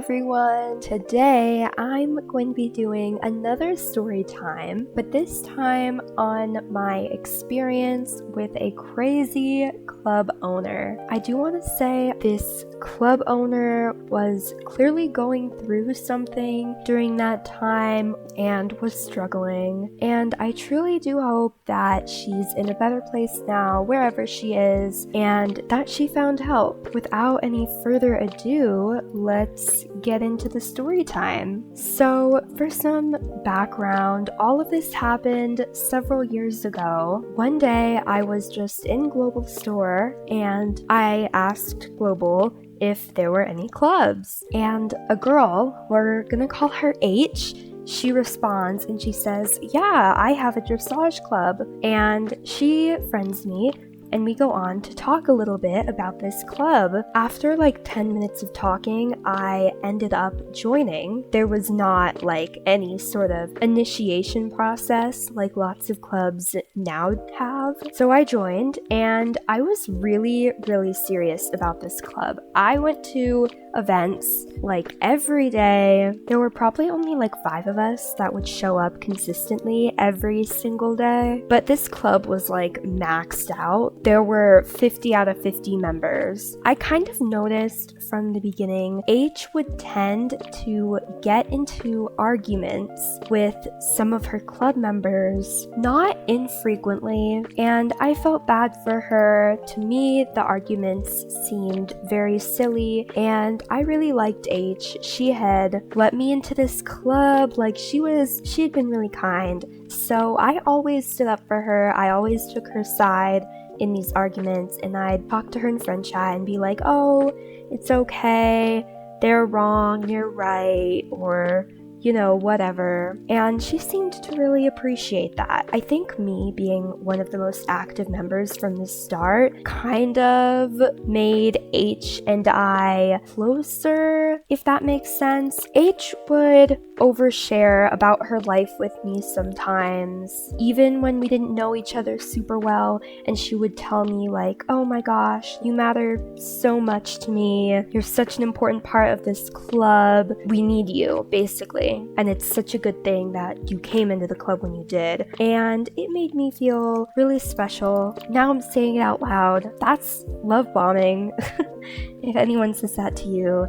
everyone! Today I'm going to be doing another story time, but this time on my experience with a crazy club owner. I do want to say this club owner was clearly going through something during that time and was struggling, and I truly do hope that she's in a better place now wherever she is and that she found help. Without any further ado, let's get into the story time. So for some background, all of this happened several years ago. One day I was just in Global store and I asked Global if there were any clubs, and a girl, we're gonna call her H, she responds and she says, yeah, I have a dressage club, and she friends me and we go on to talk a little bit about this club. After like 10 minutes of talking, I ended up joining. There was not like any sort of initiation process like lots of clubs now have. So I joined and I was really serious about this club. I went to events like every day. There were probably only like 5 of us that would show up consistently every single day, but this club was like maxed out. There were 50 out of 50 members. I kind of noticed from the beginning, H would tend to get into arguments with some of her club members, not infrequently, and I felt bad for her. To me, the arguments seemed very silly, and I really liked H. She had let me into this club, like she had been really kind. So I always stood up for her. I always took her side in these arguments, and I'd talk to her in friend chat and be like, oh, it's okay, they're wrong, you're right, or whatever. And she seemed to really appreciate that. I think me being one of the most active members from the start kind of made H and I closer, if that makes sense. H would overshare about her life with me sometimes, even when we didn't know each other super well, and she would tell me like, oh my gosh, you matter so much to me, you're such an important part of this club, we need you, basically. And it's such a good thing that you came into the club when you did. And it made me feel really special. Now I'm saying it out loud. That's love bombing. If anyone says that to you.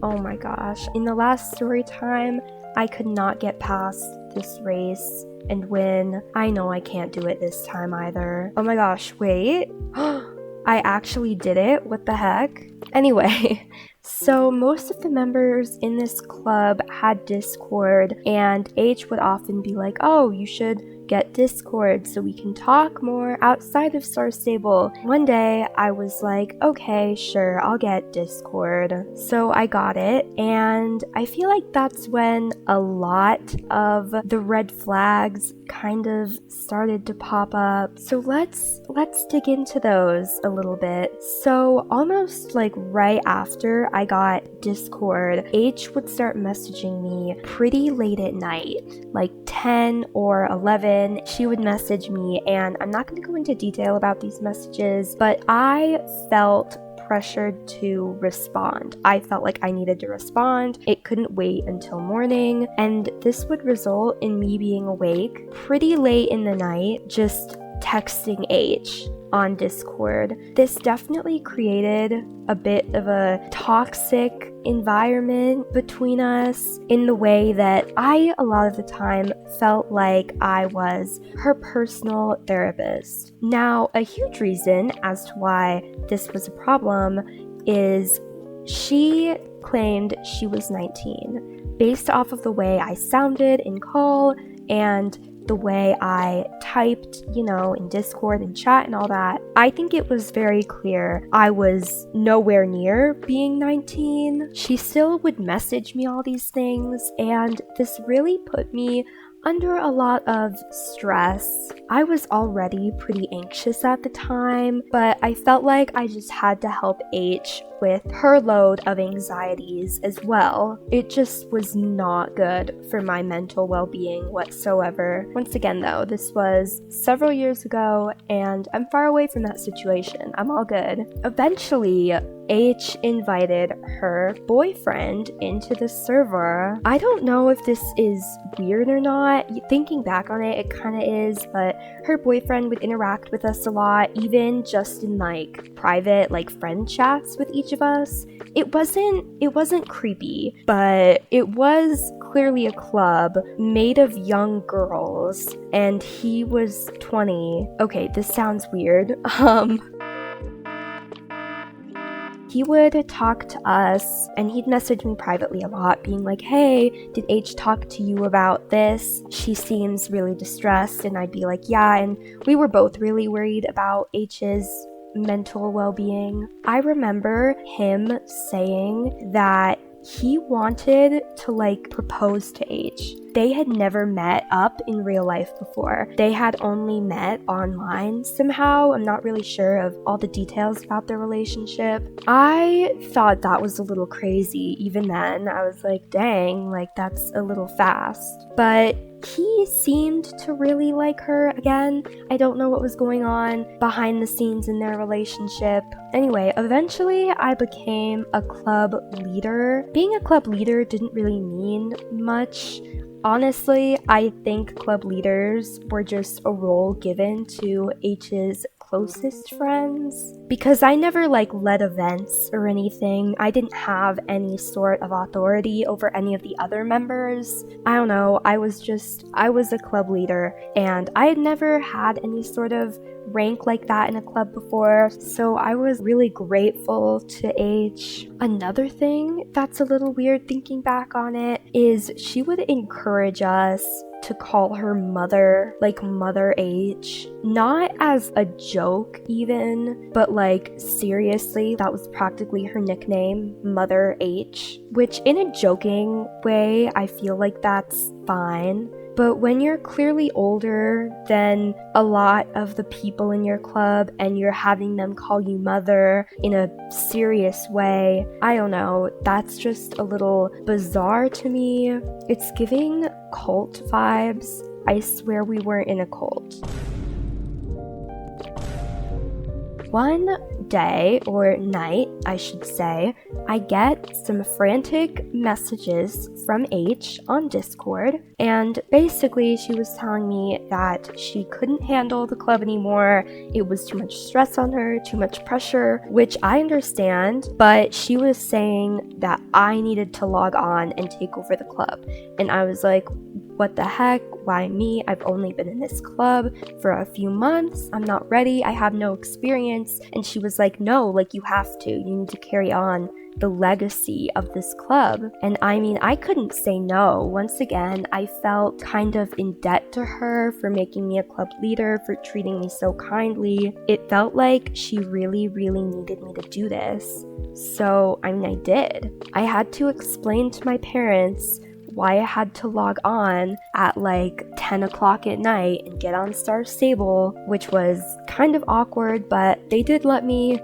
Oh my gosh. In the last story time, I could not get past this race and win. I know I can't do it this time either. Oh my gosh, wait. I actually did it. What the heck? Anyway, so most of the members in this club had Discord, and H would often be like, oh, you should get Discord so we can talk more outside of Star Stable. One day I was like, okay, sure, I'll get Discord. So I got it, and I feel like that's when a lot of the red flags kind of started to pop up. So let's dig into those a little bit. So almost like right after I got Discord, H would start messaging me pretty late at night, like 10 or 11. She would message me, and I'm not going to go into detail about these messages, but I felt pressured to respond. I felt like I needed to respond. It couldn't wait until morning, and this would result in me being awake pretty late in the night, just texting H on Discord. This definitely created a bit of a toxic environment between us in the way that I, a lot of the time, felt like I was her personal therapist. Now, a huge reason as to why this was a problem is she claimed she was 19, based off of the way I sounded in call and the way I typed, in Discord and chat and all that. I think it was very clear I was nowhere near being 19. She still would message me all these things, and this really put me under a lot of stress. I was already pretty anxious at the time, but I felt like I just had to help H with her load of anxieties as well. It just was not good for my mental well-being whatsoever. Once again though, this was several years ago and I'm far away from that situation. I'm all good. Eventually, H invited her boyfriend into the server. I don't know if this is weird or not. Thinking back on it, it kind of is, but her boyfriend would interact with us a lot, even just in like private like friend chats with each of us. It wasn't creepy, but it was clearly a club made of young girls, and he was 20. Okay, this sounds weird. He would talk to us, and he'd message me privately a lot, being like, hey, did H talk to you about this? She seems really distressed. And I'd be like, yeah, and we were both really worried about H's mental well-being. I remember him saying that he wanted to like propose to H. They had never met up in real life before. They had only met online somehow. I'm not really sure of all the details about their relationship. I thought that was a little crazy. Even then, I was like, dang, like that's a little fast. But he seemed to really like her again. I don't know what was going on behind the scenes in their relationship. Anyway, eventually I became a club leader. Being a club leader didn't really mean much. Honestly, I think club leaders were just a role given to H's closest friends, because I never like led events or anything. I didn't have any sort of authority over any of the other members. I don't know, I was a club leader, and I had never had any sort of rank like that in a club before, so I was really grateful to H. Another thing that's a little weird thinking back on it is she would encourage us to call her mother, like Mother H. Not as a joke even, but like seriously, that was practically her nickname, Mother H. Which in a joking way, I feel like that's fine. But when you're clearly older than a lot of the people in your club and you're having them call you mother in a serious way, I don't know, that's just a little bizarre to me. It's giving cult vibes. I swear we weren't in a cult. One day, or night, I should say, I get some frantic messages from H on Discord, and basically she was telling me that she couldn't handle the club anymore. It was too much stress on her, too much pressure, which I understand, but she was saying that I needed to log on and take over the club. And I was like, what the heck? Why me? I've only been in this club for a few months. I'm not ready. I have no experience. And she was like, no, like you have to. You need to carry on the legacy of this club. And I mean, I couldn't say no. Once again, I felt kind of in debt to her for making me a club leader, for treating me so kindly. It felt like she really, really needed me to do this. So, I mean, I did. I had to explain to my parents why I had to log on at like 10 o'clock at night and get on Star Stable, which was kind of awkward, but they did let me.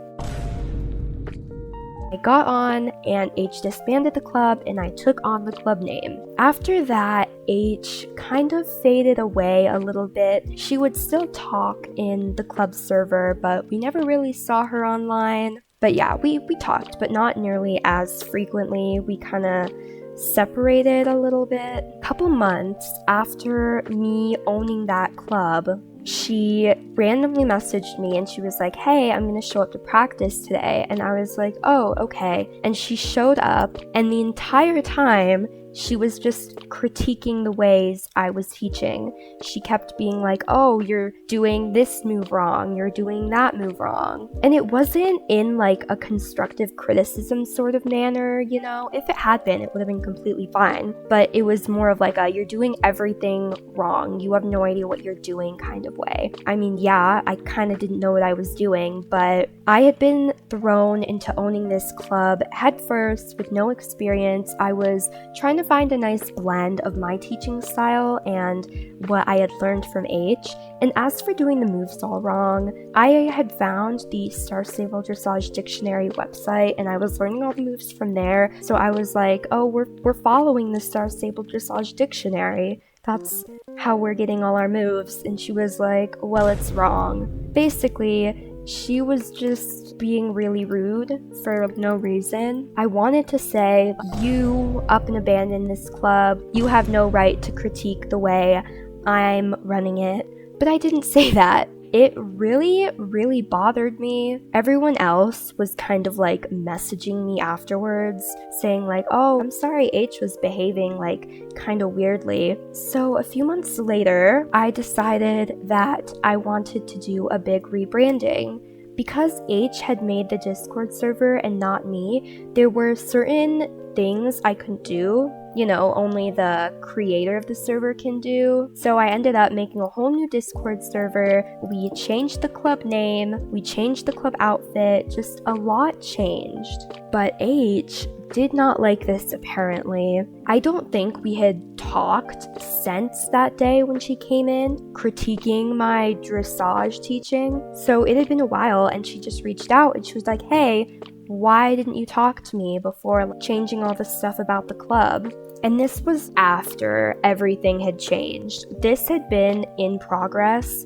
I got on and H disbanded the club and I took on the club name. After that, H kind of faded away a little bit. She would still talk in the club server, but we never really saw her online. But yeah, we talked, but not nearly as frequently. We kind of separated a little bit. A couple months after me owning that club, she randomly messaged me and she was like, hey, I'm gonna show up to practice today. And I was like, oh, okay. And she showed up, and the entire time she was just critiquing the ways I was teaching. She kept being like, oh, you're doing this move wrong, you're doing that move wrong. And it wasn't in like a constructive criticism sort of manner, you know? If it had been, it would have been completely fine. But it was more of like a, you're doing everything wrong, you have no idea what you're doing kind of way. I mean, yeah, I kind of didn't know what I was doing, but I had been thrown into owning this club head first with no experience. I was trying to find a nice blend of my teaching style and what I had learned from H. And as for doing the moves all wrong, I had found the Star Stable Dressage Dictionary website and I was learning all the moves from there. So I was like, oh, we're following the Star Stable Dressage Dictionary. That's how we're getting all our moves. And she was like, well, it's wrong. Basically, She was just being really rude for no reason. I wanted to say, you up and abandon this club. You have no right to critique the way I'm running it. But I didn't say that. It really bothered me. Everyone else was kind of like messaging me afterwards saying like, oh, I'm sorry H was behaving like kind of weirdly. So a few months later, I decided that I wanted to do a big rebranding. Because H had made the Discord server and not me, there were certain things I couldn't do, only the creator of the server can do. So I ended up making a whole new Discord server. We changed the club name, we changed the club outfit, just a lot changed. But H did not like this apparently. I don't think we had talked since that day when she came in, critiquing my dressage teaching. So it had been a while and she just reached out and she was like, hey, why didn't you talk to me before changing all the stuff about the club? And this was after everything had changed. This had been in progress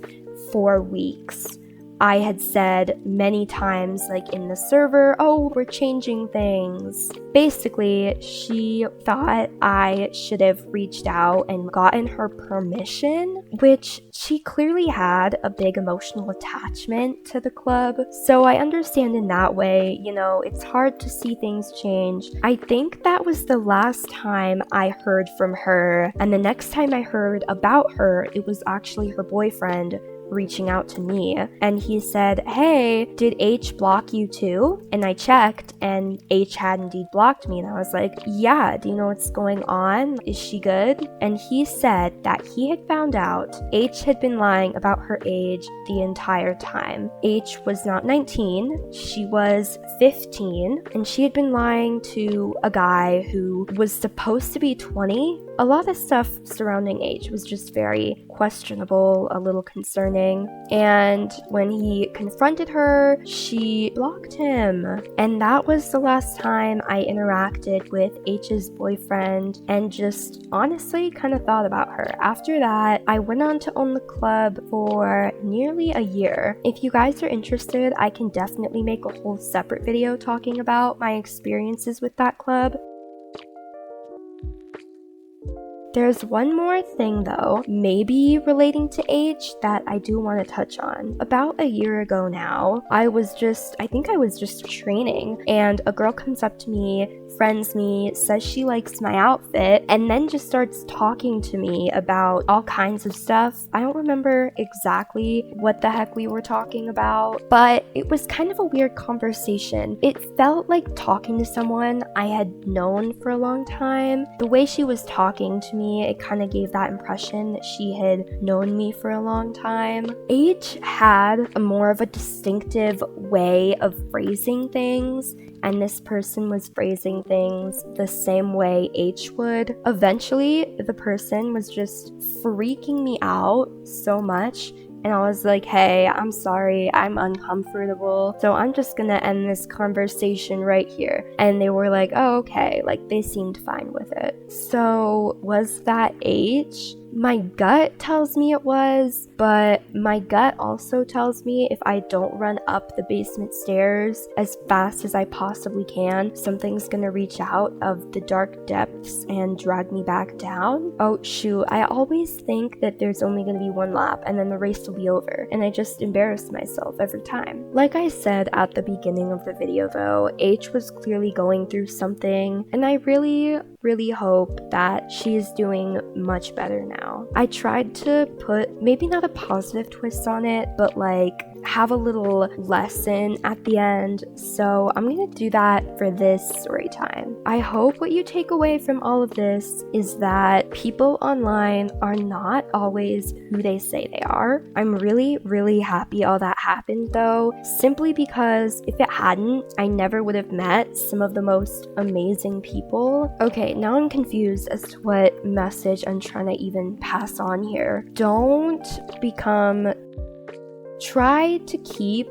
for weeks. I had said many times, like in the server, oh, we're changing things. Basically, she thought I should have reached out and gotten her permission, which she clearly had a big emotional attachment to the club. So I understand in that way, it's hard to see things change. I think that was the last time I heard from her. And the next time I heard about her, it was actually her boyfriend reaching out to me, and he said, hey, did H block you too? And I checked and H had indeed blocked me, and I was like, yeah, do you know what's going on? Is she good? And he said that he had found out H had been lying about her age the entire time. H was not 19, she was 15, and she had been lying to a guy who was supposed to be 20. A lot of stuff surrounding H was just very questionable, a little concerning. And when he confronted her, she blocked him. And that was the last time I interacted with H's boyfriend and just honestly kind of thought about her. After that, I went on to own the club for nearly a year. If you guys are interested, I can definitely make a whole separate video talking about my experiences with that club. There's one more thing though, maybe relating to age, that I do want to touch on. About a year ago now, I think I was just training, and a girl comes up to me, friends me, says she likes my outfit, and then just starts talking to me about all kinds of stuff. I don't remember exactly what the heck we were talking about, but it was kind of a weird conversation. It felt like talking to someone I had known for a long time. The way she was talking to me, it kind of gave that impression that she had known me for a long time. H had a more of a distinctive way of phrasing things, and this person was phrasing things the same way H would. Eventually, the person was just freaking me out so much, and I was like, hey, I'm sorry, I'm uncomfortable, so I'm just gonna end this conversation right here. And they were like, oh, okay, like they seemed fine with it. So was that H? My gut tells me it was, but my gut also tells me if I don't run up the basement stairs as fast as I possibly can, something's gonna reach out of the dark depths and drag me back down. Oh shoot, I always think that there's only gonna be one lap and then the race will be over, and I just embarrass myself every time. Like I said at the beginning of the video though, H was clearly going through something, and I really hope that she's doing much better now. I tried to put maybe not a positive twist on it, but like have a little lesson at the end, so I'm gonna do that for this story time. I hope what you take away from all of this is that people online are not always who they say they are. I'm really happy all that happened though, simply because if it hadn't, I never would have met some of the most amazing people. Okay, now I'm confused as to what message I'm trying to even pass on here. Try to keep,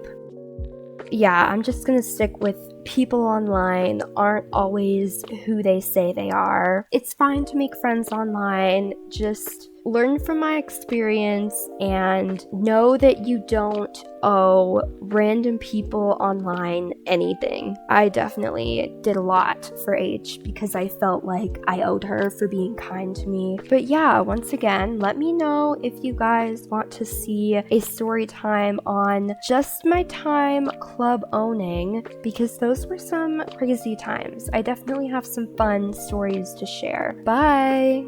I'm just gonna stick with people online aren't always who they say they are. It's fine to make friends online, just learn from my experience and know that you don't owe random people online anything. I definitely did a lot for H because I felt like I owed her for being kind to me. But yeah, once again, let me know if you guys want to see a story time on just my time club owning, because those were some crazy times. I definitely have some fun stories to share. Bye!